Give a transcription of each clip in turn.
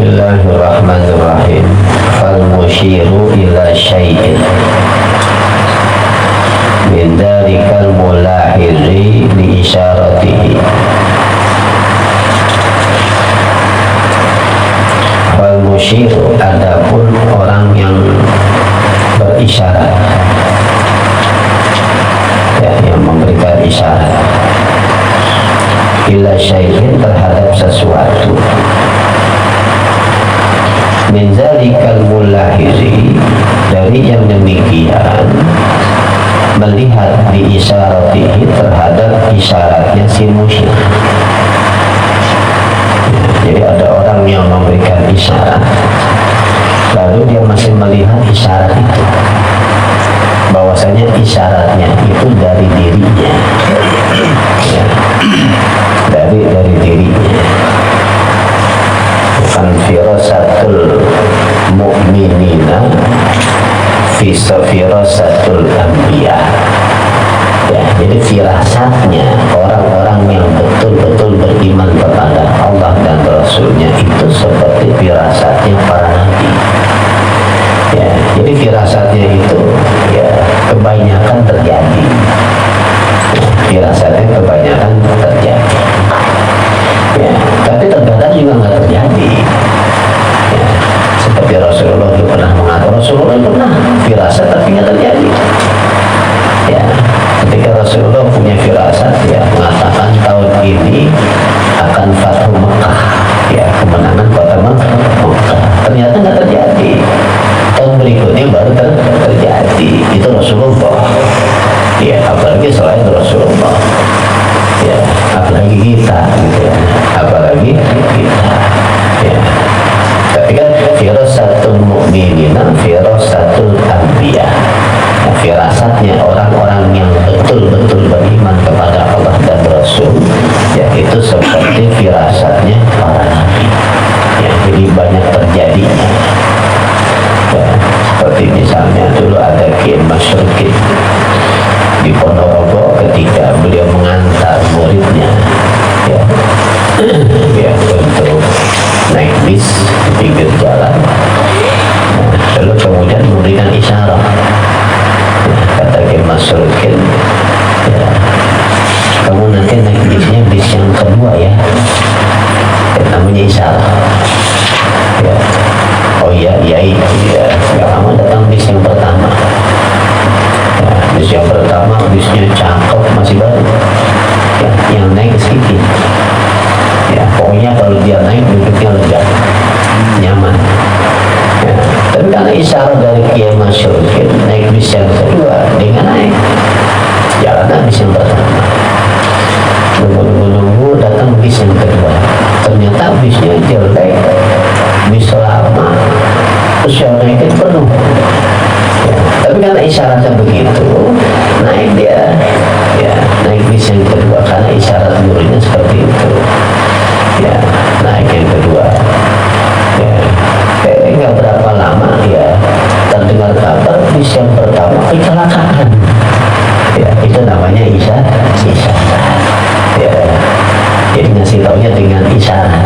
Bismillahirrahmanirrahim. Fal musyiru ila syai'in min dalikal mulahizi li isyaratihi. Fal musyiru, adapun orang yang berisyarat, ya, yang memberikan isyarat, ila syai'in, terhadap sesuatu, min zalikal mulahizi, dari yang demikian, melihat di isyaratihi, terhadap isyaratnya si musyrik. Jadi ada orang yang memberikan isyarat, lalu dia masih melihat isyarat itu, bahwasanya isyaratnya itu dari dirinya, ya, dari dirinya, bukan firasatul mu'minina fi firasatul anbiya. Ya, jadi firasatnya orang-orang yang betul-betul beriman kepada Allah dan Rasulnya itu seperti firasatnya para nabi. Ya, jadi firasatnya itu, ya, kebanyakan terjadi. Ya, firasatnya kebanyakan terjadi. Ya, tapi terkadang juga nggak terjadi. Ya, seperti Rasulullah itu pernah mengatakan, Rasulullah itu pernah firasat tapi nggak terjadi. Ya, ketika Rasulullah punya firasat, ya, mengatakan tahun ini akan Fathu Mekah, ya, kemenangan kota Mekah, ternyata nggak terjadi. Tahun berikutnya baru terjadi. Itu Rasulullah. Ya, apalagi selain Rasulullah, ya, apalagi kita, gitu ya, apalagi kita, ya. Tapi kan firasatul mu'minina firasatul anbiya. Nah, firasatnya orang-orang yang betul-betul beriman kepada Allah dan Rasul, yaitu seperti firasatnya para nabi. Ya, jadi banyak terjadinya. Ya, seperti misalnya dulu ada Kiai Masyrukin di Ponorogo, ketika beliau mengantar muridnya, ya, ya, untuk naik bis di pinggir jalan. Nah, lalu kemudian memberikan isyarat. Ya, kata Kiai Masyrukin, ya, kamu nanti naik bisnya bis yang kedua, ya, namanya isyarat. Ya, oh iya, ya, kamu datang bis yang pertama. Ya, bis yang pertama bisnya cakep, masih baru, ya, yang naik sedikit. Ya, pokoknya kalau dia naik duduknya lega, nyaman. Ya, tapi karena isyarat dari Kiai Masyrukin, naik bis yang kedua, dia naik, jalan bis yang pertama. Nunggu datang bis yang kedua, ternyata bisnya jelek, bis lama, terus yang naik itu penuh. Ya, tapi karena isyaratnya begitu, naik dia, ya, naik bis yang kedua, karena isyarat muridnya seperti itu. Ya, naik yang kedua. Ya, nggak berapa lama, ya, terdengar kabar bis yang pertama kecelakaan. Ya, itu namanya isyarat. Ya, jadi ngasih taunya dengan isyarat.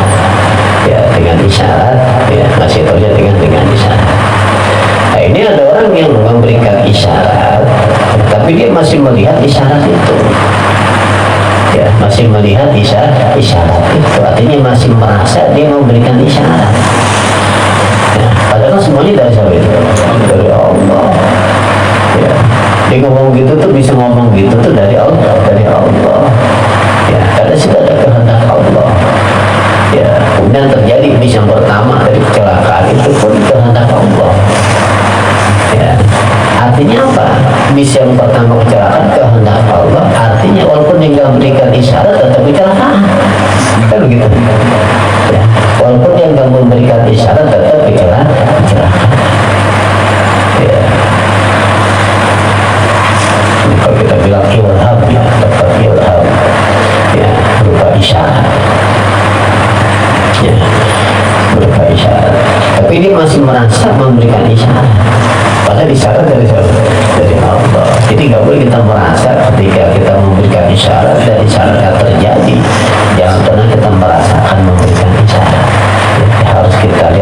Ya, dengan isyarat. Ya, ngasih taunya dengan isyarat. Nah, ini ada orang yang memberikan isyarat, tapi dia masih melihat isyarat itu. Ya, masih melihat isyarat itu, artinya masih merasa dia memberikan isyarat. Ya, padahal semuanya dari siapa itu? Dari Allah. Ya, dia ngomong gitu tuh, bisa ngomong gitu tuh dari Allah, Ya, karena sudah ada kehendak Allah. Ya, kemudian terjadi bis yang pertama dari kecelakaan itu pun kehendak Allah. Ya, artinya apa? Bis yang pertama kecelakaan kehendak Allah, artinya walaupun dia nggak berikan isyarat tetap kecelakaan, kan begitu? Ya, walaupun dia nggak memberikan isyarat tetap kecelakaan. Ya, kalau kita bilang ilham, ya, tetap ilham, ya, berupa isyarat. Ya, berupa isyarat. Tapi dia masih merasa memberikan isyarat, padahal isyarat dari Allah. Jadi nggak boleh kita merasa ketika kita memberikan isyarat dan isyarat terjadi, jangan pernah kita merasakan memberikan isyarat. Jadi harus kita lihat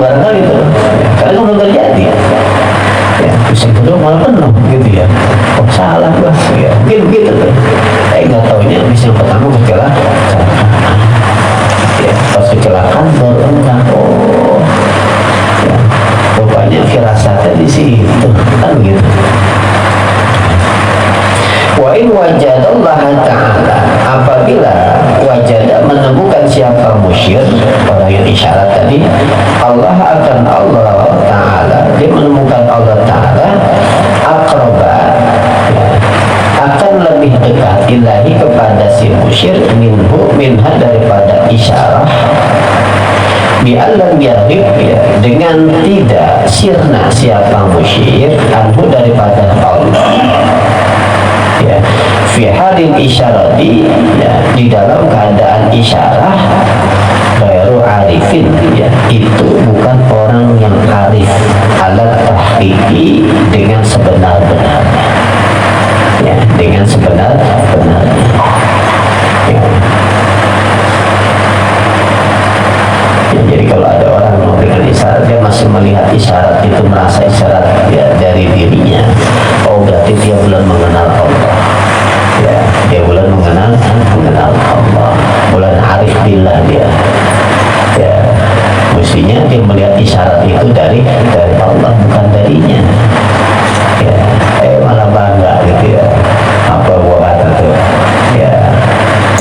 barangkali itu, karena itu belum terjadi. Ya, bisa kedua malah penuh gitu ya. Kok salah gua? Ya, mungkin begitu tuh. Nggak taunya bis yang pertama kecelakaan. Ya, pas kecelakaan baru enggak. Oh, ya, rupanya firasatnya di situ kan gitu. Wa in wajadallaha ta'ala, apabila wajada menemukan siapa musyrik, orang yang isyarat tadi, Allah Ta'ala, dia menemukan Allah Ta'ala aqraba, ya, akan lebih dekat ilahi kepada si musyrik minha daripada isyarah bi'allam yarib, ya, dengan tidak sirna siapa musyrik anhu daripada Allah, ya, fi halin isyarati, ya, di dalam keadaan isyarah, ghairu arifin, ya, itu bukan orang yang arif alat tahqiqi dengan sebenar-benarnya, ya, dengan sebenar-benarnya, ya. Ya, jadi kalau ada orang memberikan isyarat, dia masih melihat isyarat itu, merasa isyarat, ya, dari dirinya, oh berarti dia belum mengenal Allah, ya, dia belum mengenal Allah, belum arif billah dia, ya, mestinya dia melihat isyarat itu dari Allah, bukan darinya, ya, malah bangga gitu ya, apa gua kata tuh, ya,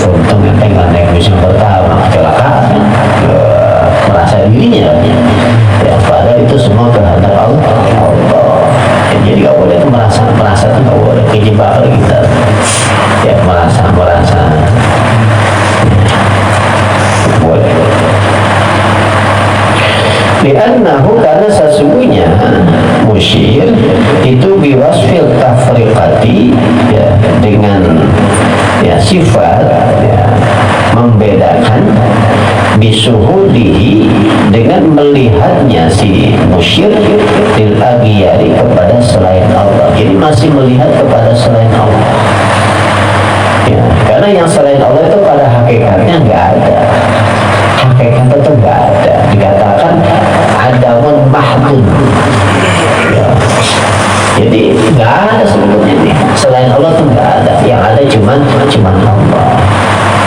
untung yang nggak naik bis yang pertama kecelakaan, merasa dirinya, ya, padahal itu semua kehendak Allah. Ya, jadi nggak boleh itu merasa itu nggak boleh, kejebak kita, ya, merasa boleh. Li'annahu, karena sesungguhnya musyrik itu biwasfil tafriqati, ya, dengan, ya, sifat, ya, membedakan, bisuhudihi, dengan melihatnya si musyrik lil aghyari, kepada selain Allah. Jadi masih melihat kepada selain Allah, ya, karena yang selain Allah itu pada hakikatnya nggak ada, hakikatnya itu nggak ada, dikatakan adamun mahdud, ya. Jadi nggak ada sebetulnya nih, selain Allah itu nggak ada, yang ada cuman Allah,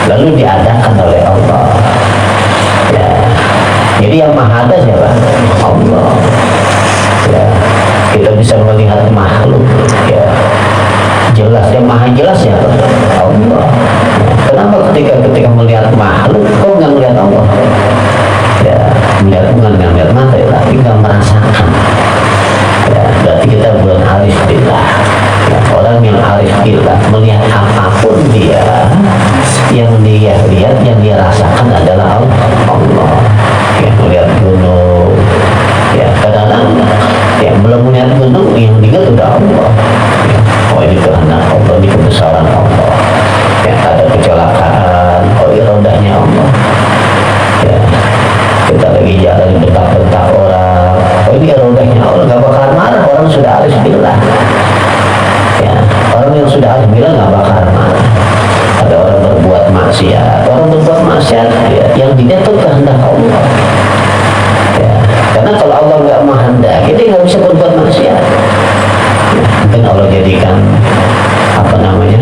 lalu diadakan oleh Allah, ya. Jadi yang maha ada siapa? Allah, ya. Kita bisa melihat makhluk, ya, jelas, yang maha jelas siapa? Allah. Kenapa ketika melihat makhluk kok nggak melihat Allah? Ya, melihat bukan melihat mata, ya, tapi nggak merasakan, ya, berarti kita bukan arif billah, ya. Orang yang arif billah melihat apapun dia, yang dia lihat, yang dia rasakan adalah Allah, ya, melihat gunung, ya, kadang-kadang, ya, belum melihat gunung, yang dilihat udah Allah, ya. Oh, ini kehendak Allah, ini kebesaran Allah, ya, ada kecelakaan, oh, irodahnya Allah, ya, kita lagi jalan bentak-bentak orang, oh, ini irodahnya Allah, nggak bakalan marah, orang sudah arif billah, ya, orang yang sudah arif billah nggak bakalan marah. Ada orang berbuat maksiat, ya, yang dilihat itu kehendak Allah, ya, karena kalau Allah nggak menghendaki, dia nggak bisa berbuat maksiat, ya, mungkin Allah jadikan apa namanya,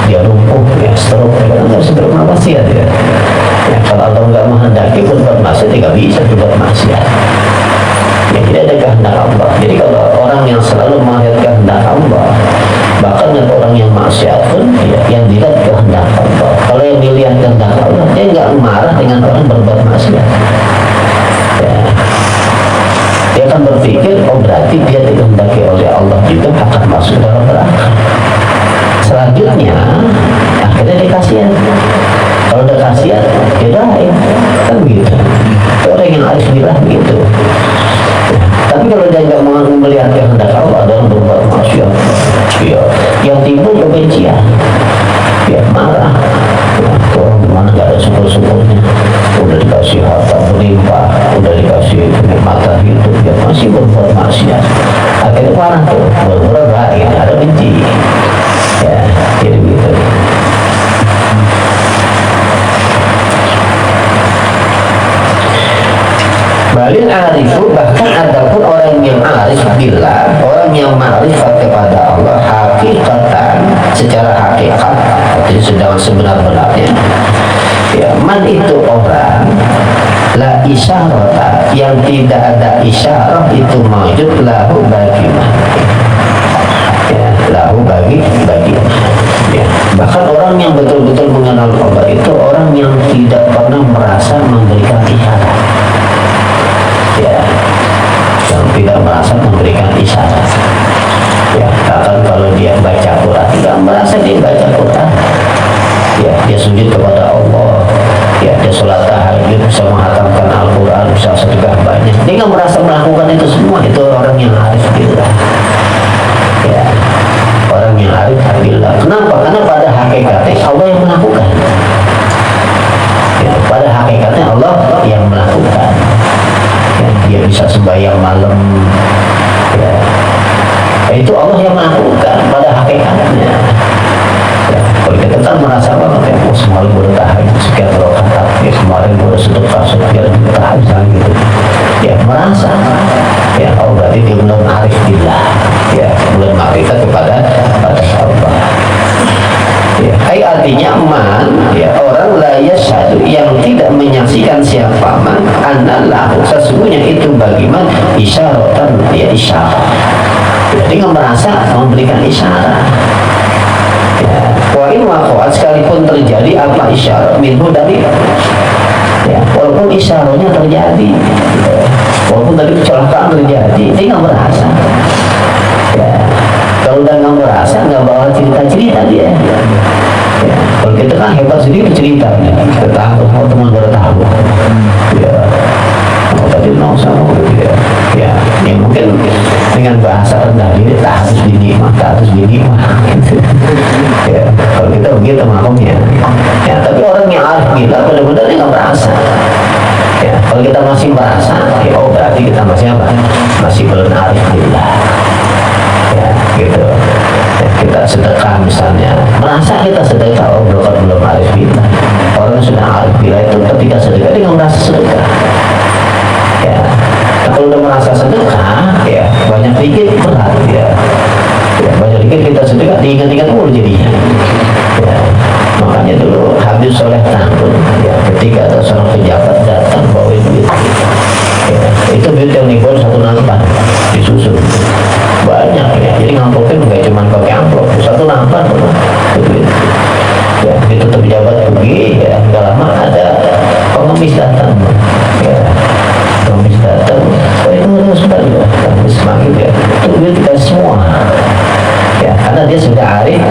dia lumpuh, ya, stroke, ya, nggak bisa berbuat maksiat, ya. Ya, kalau Allah nggak menghendaki berbuat maksiat, dia nggak bisa berbuat maksiat, ya, tidak ada kehendak Allah. Jadi kalau orang yang selalu melihat kehendak Allah, bahkan dengan orang yang maksiat pun, ya, yang dilihat kehendak Allah. Kalau yang dilihat kehendak Allah, dia nggak marah dengan orang berbuat maksiat, ya. Dia akan berpikir, oh berarti dia dikehendaki oleh Allah juga akan masuk dalam neraka. Selanjutnya akhirnya dia kasihan. Kalau udah kasihan, dia doain, kan begitu. Orang yang arif billah gitu. Tapi kalau dia nggak mau melihat kehendak Allah dalam berbuat maksiat, ya, yang timbul kebencian, ya, marah, ya, orang mana nggak ada syukur-syukurnya, udah dikasih harta berlimpah, udah dikasih kenikmatan hidup, ya, masih berbuat maksiat, akhirnya marah tuh, berbuat ini ada benci, ya, jadi gitu. balil arifu, bahkan adapun orang yang arif billah, orang yang ma'rifat kepada Allah hakikatan, secara hakikat, artinya sedang sebenar-benarnya, ya, man itu orang la isyarata, yang tidak ada isyarah itu mawjud lahu bagi man, ya, lahu bagi ya. Bahkan orang yang betul-betul mengenal Allah itu orang yang tidak pernah merasa memberikan isyarat, ya, yang tidak merasa memberikan isyarat, ya. Bahkan kalau dia baca Quran tidak merasa dia baca Quran, ya, dia sujud kepada Allah, ya, dia sholat tahajud, bisa menghatamkan Al-Quran, bisa sedekah banyak, dia nggak merasa melakukan itu semua. Itu orang yang arif billah, ya, orang yang arif billah. Kenapa? Karena pada hakikatnya Allah yang melakukan, ya, pada hakikatnya Allah yang melakukan, ya, dia bisa sembahyang malam, ya, itu Allah yang melakukan pada hakikatnya. Ya, kalau kita kan merasa banget, ya, oh, semalam gue udah tahajud sekian rakaat, ya, kemarin gue udah sedekah sekian tahajud gitu, ya, merasa, ya, oh berarti dia belum arif billah, ya, belum ma'rifat kepada Allah, ya. Artinya man, ya, orang la yashhadu, yang tidak menyaksikan siapa man anallahu, sesungguhnya itu bagi man isyaratan, ya, isyarat, jadi nggak merasa memberikan isyarat, ya. Wa in waqa'at, sekalipun terjadi apa isyarat minhu dari, ya, walaupun isyaratnya terjadi, ya, walaupun tadi kecelakaan terjadi, dia nggak merasa, ya. Kalau udah nggak merasa, nggak bawa cerita-cerita dia, ya. Kalau kita kan hebat sendiri cerita, kita tahu, mau teman baru tahu, ya, mau tadi mau sama dia, ya, ya, mungkin dengan bahasa rendah ini tak harus dinikmat, gitu. Ya, kalau kita begitu maklumnya, ya, tapi orang yang arif gila benar-benar dia nggak merasa, ya. Kalau kita masih merasa, ya, oh berarti kita masih apa? Masih belum arif gila, ya, gitu. Ya, kita sedekah misalnya, merasa kita sedekah, oh belum arif gila. Orang yang sudah arif gila itu ketika sedekah dia nggak merasa sedekah, ya. Nah, kalau udah merasa sedekah, ya, banyak dikit berat, ya, ya, banyak dikit kita sedekah diingat-ingat mulu jadinya, ya. Makanya dulu Habib Soleh Tangkul, ya, ketika ada seorang pejabat datang bawa duit, ya, itu duit yang dibawa satu nampan disusun banyak, ya, jadi ngamplopnya nggak cuma pakai amplop, satu nampan duit, ya, itu pejabat pergi, ya, nggak lama ada pengemis datang, ya, pengemis datang, oh itu sudah, ya, pengemis manggil, ya, itu duit kita semua, ya, karena dia sudah arif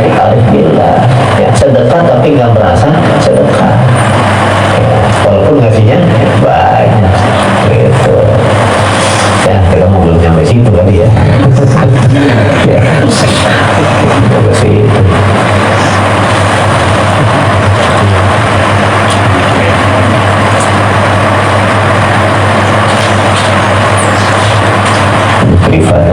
billah, ya, sedekah tapi nggak merasa sedekah, ya, walaupun ngasihnya banyak, gitu, ya. Kita mau belum sampai situ kali, ya, ya, sampai situ. Privat